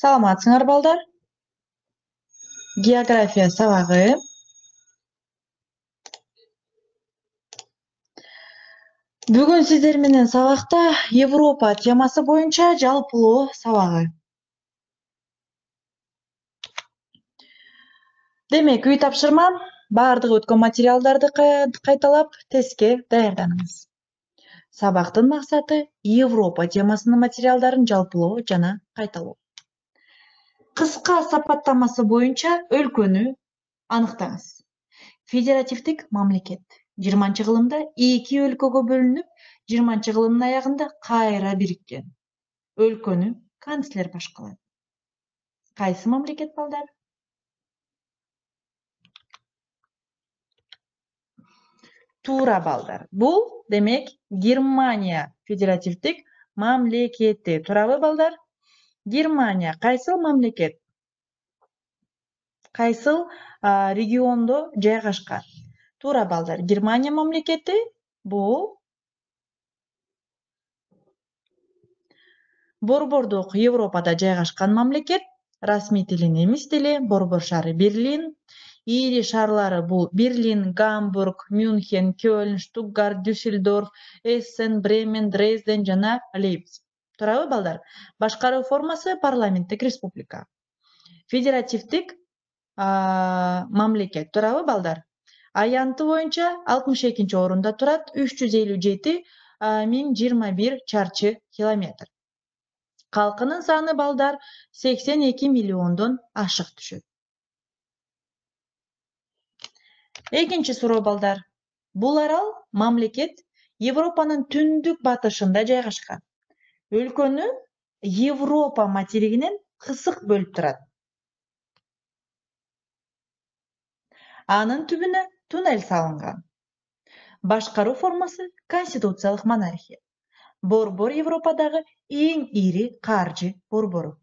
Саламатсыңар балдар. География сабагы. Бүгүн сиздер менен сабакта Европа темасы боюнча жалпылоо сабагы. Демек, үй тапшырма баардык өткөн материалдарды кайталап тестке даярданыңыз. Сабактын максаты Европа темасынын материалдарын жалпылоо жана кайталоо. Кыска сапаттамасы боюнча өлкөнү аныктаңыз. Федеративдик мамлекет 20-кылымда 2 өлкөгө бөлүнүп, 20-кылымдын аягында кайра бириккен. Өлкөнү канцлер башкарат. Кайсы мамлекет балдар? Туура балдар. Бул демек Германия федеративдик мамлекети. Туурабы балдар? Германия кайсыл мамлекет? Кайсыл региондо жайгашкан? Туура балдар. Германия мамлекети бул Борбордук Европада жайгашкан мамлекет. Расмий тили немис тили, борбор шаары Берлин. Ири шаарлары бул Берлин, Гамбург, Мюнхен, Кёльн, Штутгарт, Дюссельдорф, Эссен, Бремен, Дрезден жана Лейпциг. Туурабы балдар? Башкаруу формасы парламенттик республика. Федеративдик мамлекет. Туурабы балдар? Аянты боюнча 62-орунда турат, 357.021 чарчы километр. Калкынын саны балдар 82 миллиондон ашык түшөт. Экинчи суроо балдар. Бул арал мамлекет Европанын түндүк батышында жайгашкан. Өлкөнү Европа материгинен кысык бөлүп турат. Анын түбүнө туннель салынган. Башкаруу формасы конституциялык монархия. Борбор Европадагы эң ири каржы борбору.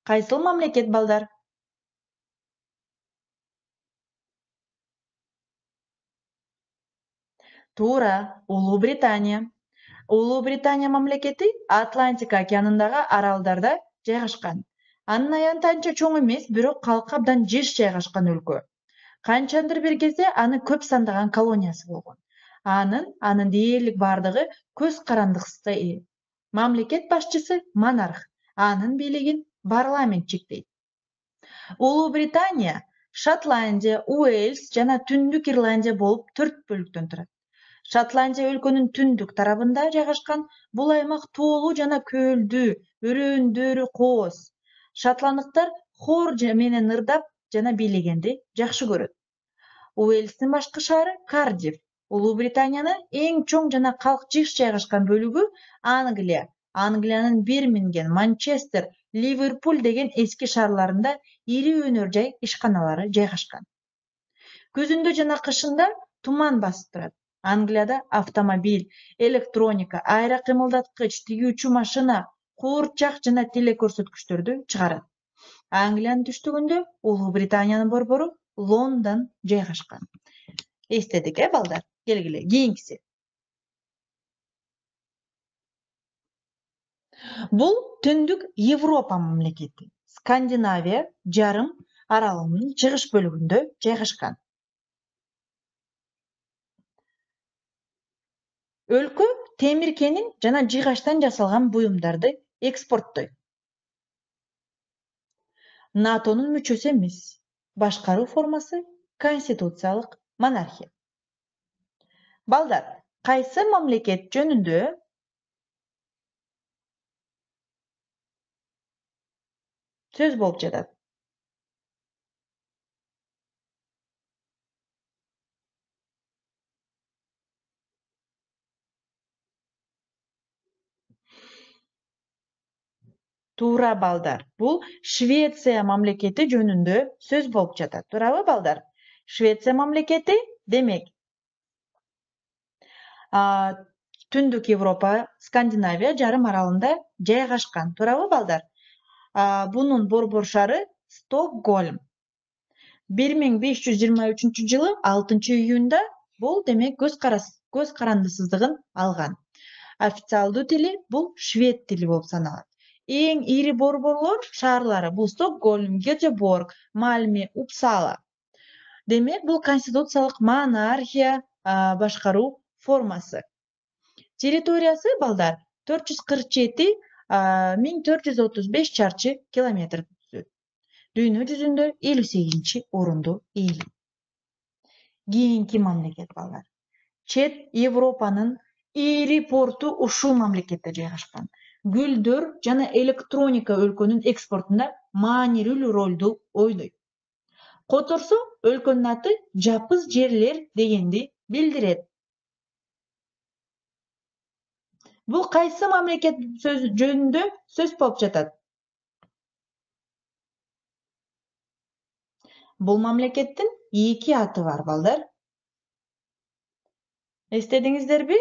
Кайсыл мамлекет балдар? Туура, Улуу Британия. Улуу Британия мамлекети Атлантика океанындагы аралдарда жайгашкан. Анын аянты анча чоң эмес, бирок калкы абдан жыш жайгашкан өлкө. Канчандыр бир кезде анын көп сандаган колониясы болгон. Анын дээрлик бардыгы көз карандыксызга ээ. Мамлекет башчысы монарх. Анын бийлигин парламент чектейт. Улуу Британия, Шотландия, Уэльс жана Түндүк Ирландия болуп 4 бөлүктөн турат. Шотландия өлкөнүн түндүк тарабында жайгашкан. Бул аймак тоолуу жана көлдүү, өрөөндөрү кооз. Шотландыктар хор менен ырдап жана бийлегенди жакшы көрөт. Уэльстин башкы шаары Кардиф. Улуу Британиянын эң чоң жана калк жыш жайгашкан бөлүгү Англия. Англиянын Бирмингем, Манчестер, Ливерпуль деген эски шаарларында ири өнөр жай ишканалары жайгашкан. Күзүндө жана кышында туман басып турат. Англияда автомобиль, электроника, айра кыймылдаткыч, тигүүчү машина, куурчак жана телекөрсөткүчтөрдү чыгарат. Англиянын түштүгүндө Улуу Британиянын борбору Лондон жайгашкан. Эстедик, балдар? Келгиле, кийинкиси. Бул Түндүк Европа мамлекети. Скандинавия жарым аралынын чыгыш бөлүгүндө жайгашкан. Өлкө темир кенин жана жыгачтан жасалган буюмдарды экспорттойт. НАТОнун мүчөсү эмес. Башкаруу формасы конституциялык монархия. Балдар, кайсы мамлекет жөнүндө сөз болуп жатат? Туура балдар. Бул Швеция мамлекети жөнүндө сөз болуп жатат. Туурабы балдар? Швеция мамлекети демек Түндүк Европа, Скандинавия жарым аралында жайгашкан. Туурабы балдар? Бунун борбор шаары Стокгольм. 1523 жылы 6-июнда бул демек көз карандысыздыгын алган. Официалдуу тили бул швед тили болуп саналат. Эң ири борборлор шаарлары бул Стокгольм, Гетеборг, Мальме, Упсала. Демек, бул конституциялык монархия башкаруу формасы. Территориясы балдар 447.435 чарчы километр түзөт. Дүйнө жүзүндө 58 орунду ээлейт. Кийинки мамлекет балдар. Чет Европанын ири порту ушул мамлекетте жайгашкан. Гүлдөр жана электроника өлкөнүн экспортунда маанилүү ролду ойнойт. Которсо, өлкөнүн аты жапыз жерлер дегенди билдирет. Бул кайсы мамлекет жөнүндө сөз болуп жатат? Бул мамлекеттин 2 аты бар балдар. Эстедиңиздерби?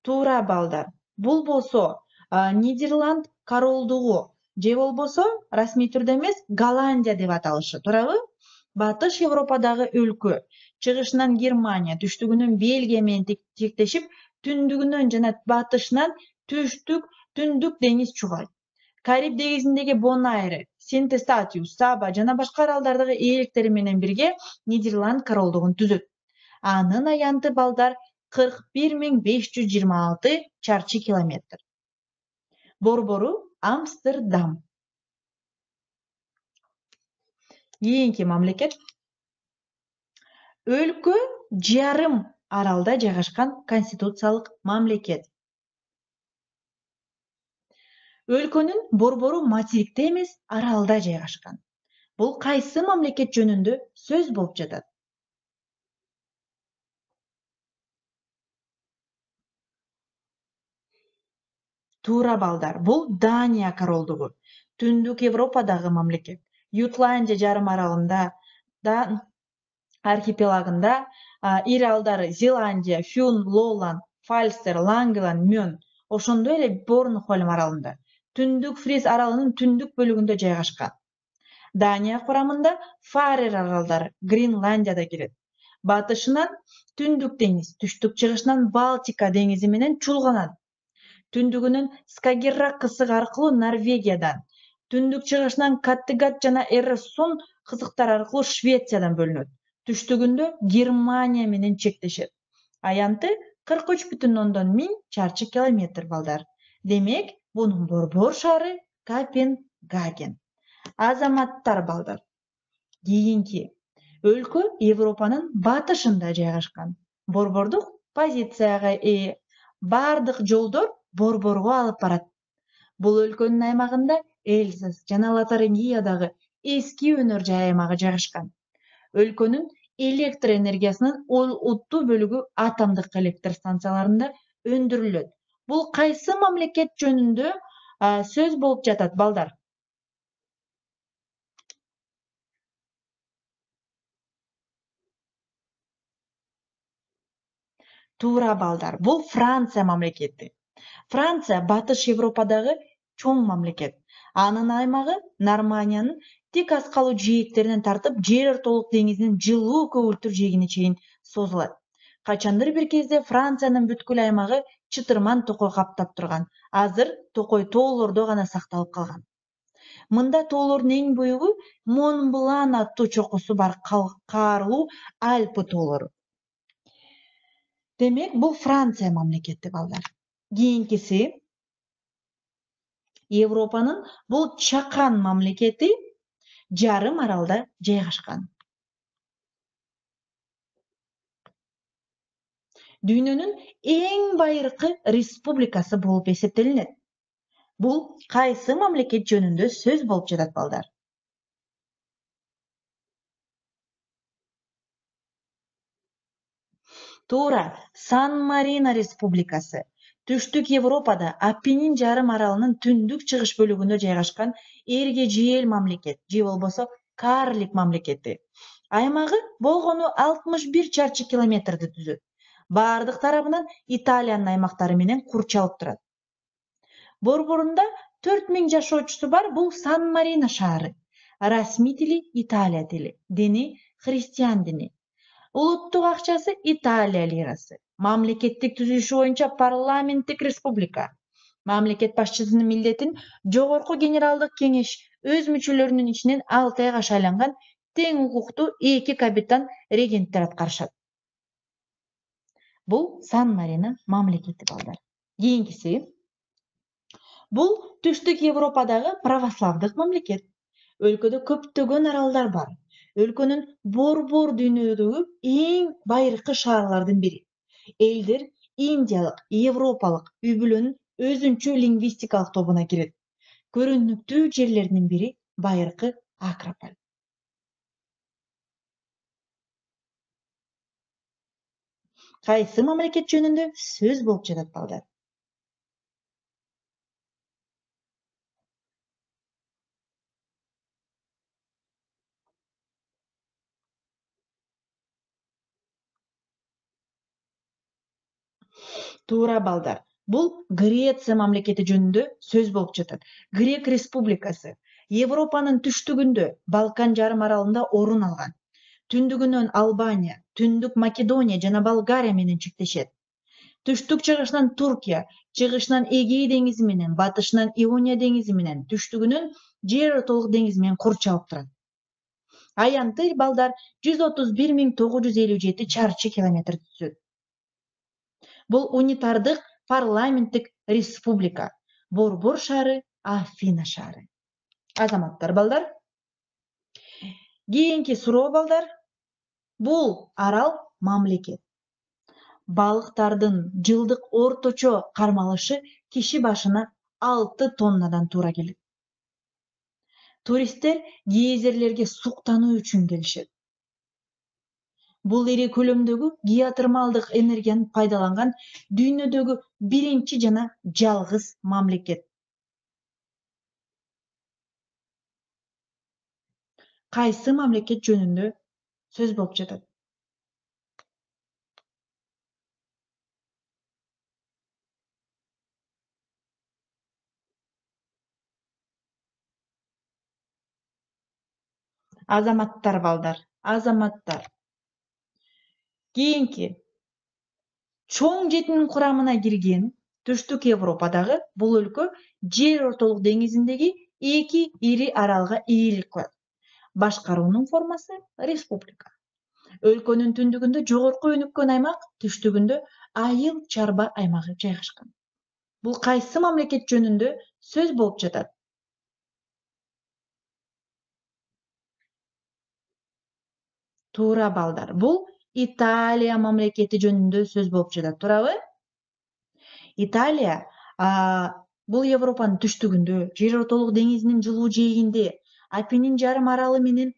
Туура балдар. Бул болсо Нидерланд королдугу же болбосо расмий түрдө эмес Голландия деп аталышы, туурабы? Батыш Европадагы өлкө. Чыгышынан Германия, түштүгүнөн Бельгия менен чектешип, түндүгүнөн жана батышынан түндүк деңиз чугайт. Кариб деңизиндеги Бонайры, Синт-Эстатиус, Саба жана башка аралдардагы ээликтери менен бирге Нидерланд королдугун түзөт. Анын аянты балдар 41.526 чарчы километр. Борбору Амстердам. Кийинки мамлекет. Өлкө жарым аралда жайгашкан конституциялык мамлекет. Өлкөнүн борбору материкте эмес, аралда жайгашкан. Бул кайсы мамлекет жөнүндө сөз болуп жатат? Туура балдар. Бул Дания королдугу. Түндүк Европадагы мамлекет. Ютландия жарым аралында архипелагында ири алдары Зеландия, Фюн, Лоланд, Фальстер, Лангеланд, Мөн, ошондой эле Борнхольм аралында. Түндүк Фриз аралынын түндүк бөлүгүндө жайгашкан. Дания курамында Фарер аралдары, Гренландия да кирет. Батышынан Түндүк деңиз, түштүк чыгышынан Балтика деңизи менен чулганат. Түндүгүнөн Скагеррак кысыгы аркылуу Норвегиядан, түндүк чыгышынан Каттегат жана Эресун кызыктары аркылуу Швециядан бөлүнөт. Түштүгүндө Германия менен чектешет. Аянты 43,1 чарчы километр балдар. Демек, бунун борбор шаары Копенгаген. Азаматтар балдар. Кийинки. Өлкө Европанын батышында жайгашкан. Борбордук позицияга ээ. Бардык жолдор борборго алып барат. Бул өлкөнүн аймагында Эльзас жана Лотарингиядагы эски өнөр жай аймагы жайгашкан. Өлкөнүн электр энергиясынын олуттуу бөлүгү атомдук электр станцияларында өндүрүлөт. Бул кайсы мамлекет жөнүндө сөз болуп жатат балдар? Туура балдар. Бул Франция мамлекети. Франция батыш Европадагы чоң мамлекет. Анын аймагы Нормандиянын тик аскалуу жээктеринен тартып, жер ортолук деңизинин жылуу көгүлтүр жээгине чейин созулат. Качандыр бир кезде Франциянын бүткүл аймагы чытырман токой каптап турган. Азыр токой тоолордо гана сакталып калган. Мында тоолордун эң бүйүгү Монблан аттуу чокусу бар каарлуу Альпы тоолору. Демек, бул Франция мамлекети балдар. Кийинкиси Европанын бул чакан мамлекети жарым аралда жайгашкан. Дүйнөнүн эң байыркы республикасы болуп эсептелинет. Бул кайсы мамлекет жөнүндө сөз болуп жатат балдар? Туура, Сан-Марино республикасы. Түштүк Европада Апеннин жарым аралынын түндүк чыгыш бөлүгүндө жайгашкан эргежeel мамлекет, же болбосо карлик мамлекети. Аймагы болгону 61 чарчы километрди түзөт. Бардык тарабынан Италиянын аймактары менен курчалып турат. Борборунда 4000 жашоочусу бар бул Сан-Марино шаары. Расмий тили Италия тили, дини христиан дини. Улуттук акчасы Италия лирасы. Мамлекеттик түзүлүшү боюнча парламенттик республика. Мамлекет башчысынын милдетин жогорку генералдык кеңеш өз мүчөлөрүнүн ичинен 6 айга шайланган тең укуктуу 2 капитан регенттер аткарышат. Бул Сан-Марино мамлекети балдар. Кийинкиси. Бул түштүк Европадагы православдык мамлекет. Өлкөдө көптөгөн аралдар бар. Өлкөнүн борбор дүйнөдөгү эң байыркы шаарлардын бири. Элдер индиялык, европалык үй-бүлөнүн өзүнчө лингвистикалык тобуна кирет. Көрүнүктүү жерлеринин бири байыркы Акрополь. Кайсы мамлекет жөнүндө сөз болуп жатат балдар? Туура балдар. Бул Греция мамлекети жөнүндө сөз болуп жатат. Грек республикасы Европанын түштүгүндө Балкан жарым аралында орун алган. Түндүгүнөн Албания, түндүк Македония жана Болгария менен чектешет. Түштүк чыгышынан Туркия, чыгышынан Эгей деңизи менен, батышынан Иония деңизи менен, түштүгүнөн Жер ортолук деңизи менен курчалып турат. Аянты балдар 131.957 чарчы километр түзөт. Бул унитардык парламенттик республика. Борбор шаары Афина шаары. Азаматтар балдар. Кийинки суроо балдар. Бул арал мамлекет. Балыктардын жылдык орточо кармалышы киши башына 6 тоннадан туура келет. Туристтер гейзерлерге суктануу үчүн келишет. Бул ири көлөмдөгү геотермалдык энергияны пайдаланган дүйнөдөгү биринчи жана жалгыз мамлекет. Кайсы мамлекет жөнүндө сөз болуп жатат? Азаматтар балдар, азаматтар. Кийинки чоң жетинин курамына кирген түштүк Европадагы бул өлкө Жер ортолук деңизиндеги 2 ири аралга ээлик кылат. Башкаруунун формасы республика. Өлкөнүн түндүгүндө жогорку өнүккөн аймак, түштүгүндө айыл чарба аймагы жайгашкан. Бул кайсы мамлекет жөнүндө сөз болуп жатат? Туура балдар. Бул Италия мамлекети жөнүндө сөз болуп жатат, туурабы? Италия бул Европанын түштүгүндө, Жер ортолук деңизинин жылуу жээгинде, Апеннин жарым аралы менен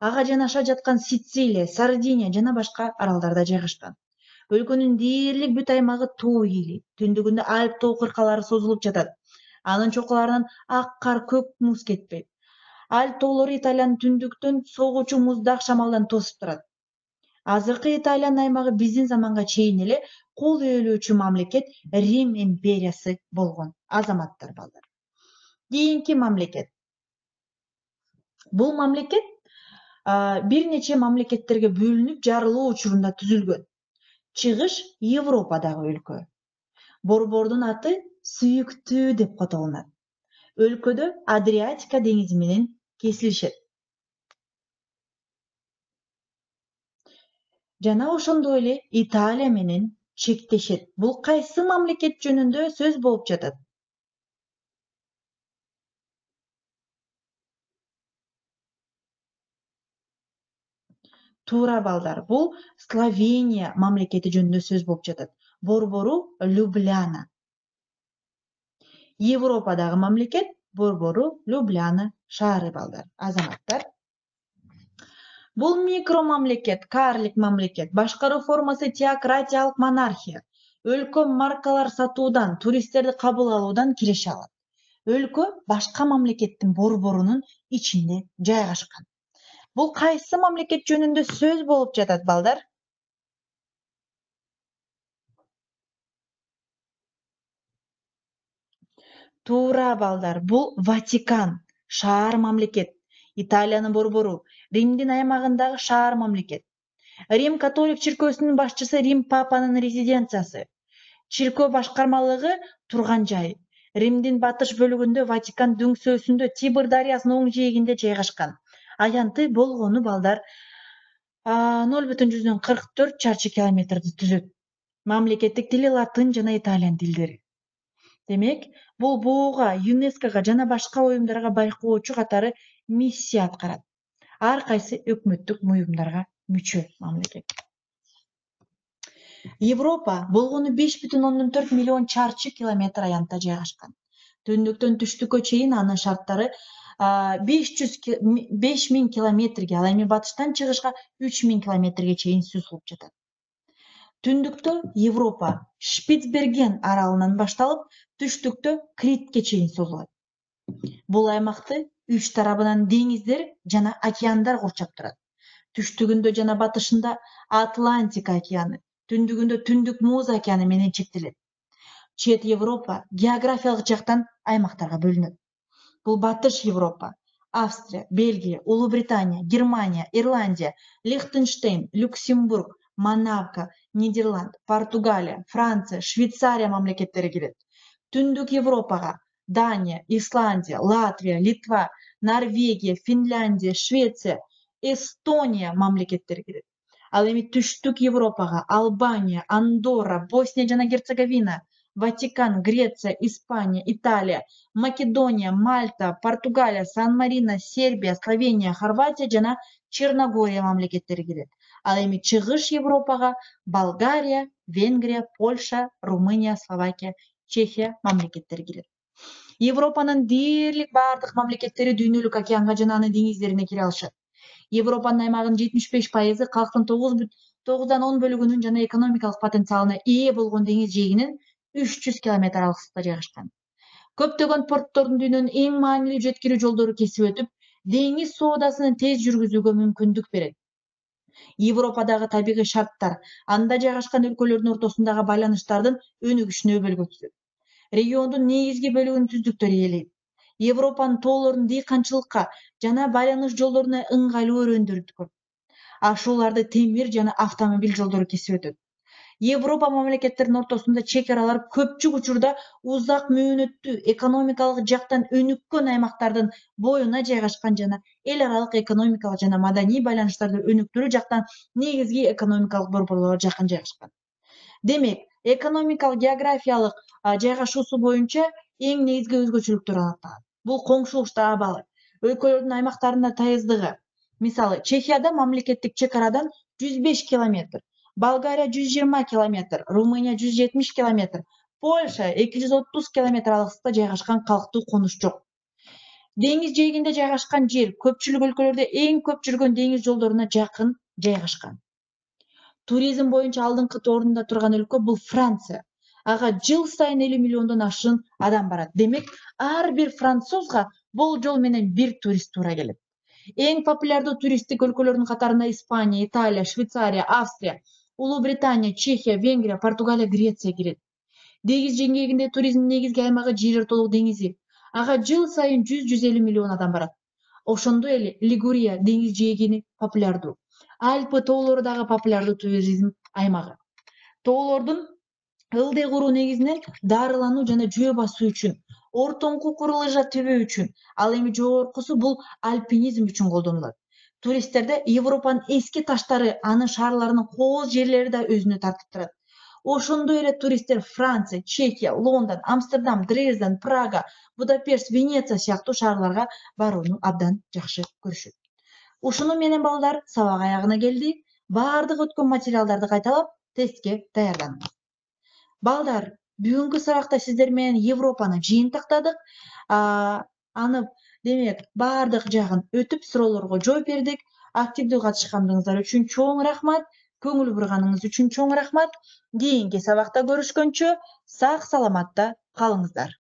ага жанаша жаткан Сицилия, Сардиния жана башка аралдарда жайгашкан. Өлкөнүн дээрлик бүт аймагы тоо эли. Түндүгүндө Альп тоо кыркалары созулуп жатат. Анын чокуларынан ак кар, көк муз кетпейт. Альп тоолору Италиянын түндүктөн согуучу муздак шамалдан тосуп турат. Азыркы Италиянын аймагы биздин заманга чейин эле кол ээлөөчү мамлекет Рим империясы болгон. Азаматтар балдар. Кийинки мамлекет. Бул мамлекет бир нече мамлекеттерге бөлүнүп жарылуу учурунда түзүлгөн. Чыгыш Европадагы өлкө. Борбордун аты Сүйүктүү деп котолунат. Өлкөдө Адриатика деңизи менен кесилишет. Жана ошондой эле Италия менен чектешет. Бул кайсы мамлекет жөнүндө сөз болуп жатат? Туура балдар. Бул Словения мамлекети жөнүндө сөз болуп жатат. Борбору Любляна. Европадагы мамлекет борбору Любляна шаары балдар. Азаматтар. Бул микро мамлекет, карлик мамлекет. Башкаруу формасы теократиялык монархия. Өлкө маркалар сатуудан, туристтерди кабыл алуудан киреше алат. Өлкө башка мамлекеттин борборунун ичинде жайгашкан. Бул кайсы мамлекет жөнүндө сөз болуп жатат балдар? Туура балдар. Бул Ватикан, шаар мамлекет. Италиянын борбору, Римдин аймагындагы шаар мамлекет. Рим католик чиркөөсүнүн башчысы Рим папанын резиденциясы. Чиркөө башкармалыгы турган жай. Римдин батыш бөлүгүндө Ватикан дөңсөөсүндө Тибр дарыясынын оң жээгинде жайгашкан. Аянты болгону балдар 0,44 чарчы километрди түзөт. Мамлекеттик тили латын жана итальян тилдери. Демек, бул буга, ЮНЕСКОга жана башка уюмдарга байкоочу катары миссия аткарат. Ар кайсы өкмөттүк уюмдарга мүчө мамлекет. Европа болгону 5,4 миллион чарчы километр аянтта жайгашкан. Түндүктөн түштүккө чейин анын шарттары 5000 километрге, ал эми батыштан чыгышка 3000 километрге чейин сузулуп жатат. Түндүктө Европа Шпицберген аралынан башталып, түштүктө Критке чейин созулат. Бул аймакты 3 тарабынан деңиздер жана океандар курчап турат. Түштүгүндө жана батышында Атлантика океаны, түндүгүндө Түндүк Муз океаны менен чектелет. Чет Европа географиялык жактан аймактарга бөлүнөт. Бул Батыш Европа: Австрия, Бельгия, Улуу Британия, Германия, Ирландия, Лихтенштейн, Люксембург, Монако, Нидерланд, Португалия, Франция, Швейцария мамлекеттери кирет. Түндүк Европага Дания, Исландия, Латвия, Литва, Норвегия, Финляндия, Швеция, Эстония мамлекеттери кирет. Ал эми түштүк Европага Албания, Андорра, Босния жана Герцеговина, Ватикан, Греция, Испания, Италия, Македония, Мальта, Португалия, Сан-Марино, Сербия, Словения, Хорватия жана Черногория мамлекеттери кирет. Ал эми чыгыш Европага Болгария, Венгрия, Польша, Румыния, Словакия, Чехия мамлекеттери кирет. Европанын дээрлик бардык мамлекеттери дүйнөлүк океанга жана анын деңиздерине кире алышат. Европанын аймагынын 75% калктын 9,10 бөлүгүнүн жана экономикалык потенциалына ээ болгон деңиз жээгинин 300 километр алыстыкта жайгашкан. Көптөгөн порттордун дүйнөнүн эң маанилүү жеткирүү жолдору кесип өтүп, деңиз соодасын тез жүргүзүүгө мүмкүндүк берет. Европадагы табигый шарттар анда жайгашкан өлкөлөрдүн ортосундагы байланыштардын өнүгүшүнө өбөлгө түзөт. Региондун негизги бөлүгүн түздүктөр ээлейт. Европанын тоолорунун дыйканчылыкка жана байланыш жолдоруна ыңгайлуу өрөөндөрү көп. Ашууларды темир жана автомобиль жолдору кесип өтөт. Европа мамлекеттеринин ортосунда чек аралар көпчүк учурда узак мөөнөттүү экономикалык жактан өнүккөн аймактардын боюна жайгашкан жана эл аралык экономикалык жана маданий байланыштарды өнүктүрүү жактан негизги экономикалык борборлорго жакын жайгашкан. Демек, экономикалык географиялык жайгашуусу боюнча эң негизги өзгөчөлүктөр аныкталат. Бул коңшулуштар абалы, өлкөлөрдүн аймактарына тайыздыгы. Мисалы, Чехияда мамлекеттик чек арадан 105 километр, Болгария 120 километр, Румыния 170 километр, Польша 230 километр алыстыкта жайгашкан калктуу конуш жок. Деңиз жээгинде жайгашкан жер көпчүлүк өлкөлөрдө эң көп жүргөн деңиз жолдоруна жакын жайгашкан. Туризм боюнча алдыңкы орунда турган өлкө бул Франция. Ага жыл сайын 50 миллиондон ашык адам барат. Демек, ар бир французга бул жол менен бир турист туура келет. Эң популярдуу туристтик өлкөлөрдүн катарында Испания, Италия, Швейцария, Австрия, Улуу Британия, Чехия, Венгрия, Португалия, Греция кирет. Деңиз жээгинде туризмдин негизги аймагы Жер өлкөлүк деңизи. Ага жыл сайын 100-150 миллион адам барат. Ошондой эле Лигурия деңиз жээгини популярдуу. Альпы тоолору дагы популярдуу туризм аймагы. Тоолордун ылдый куруу негизинен дарылануу жана жөө басуу үчүн, ортоңку лыжа тебүү үчүн, ал эми жогоркусу бул альпинизм үчүн колдонулат. Туристтерде Европанын эски таштары, анын шаарларынын кооз жерлери да өзүнө тартып турат. Ошондой эле туристтер Франция, Чехия, Лондон, Амстердам, Дрезден, Прага, Будапешт, Венеция сыяктуу шаарларга барууну абдан жакшы көрүшөт. Ушуну менен балдар сабак аягына келди. Бардык өткөн материалдарды кайталап, тестке даярданыңыз. Балдар, бүгүнкү сабакта сиздер менен Европаны жыйынтыктадык. Аны демек бардык жагын өтүп суроолорго жооп бердик. Активдүү катышкандыгыңыздар үчүн чоң рахмат. Көңүл бурганыңыз үчүн чоң рахмат. Кийинки сабакта көрүшкөнчө сак саламатта калыңыздар.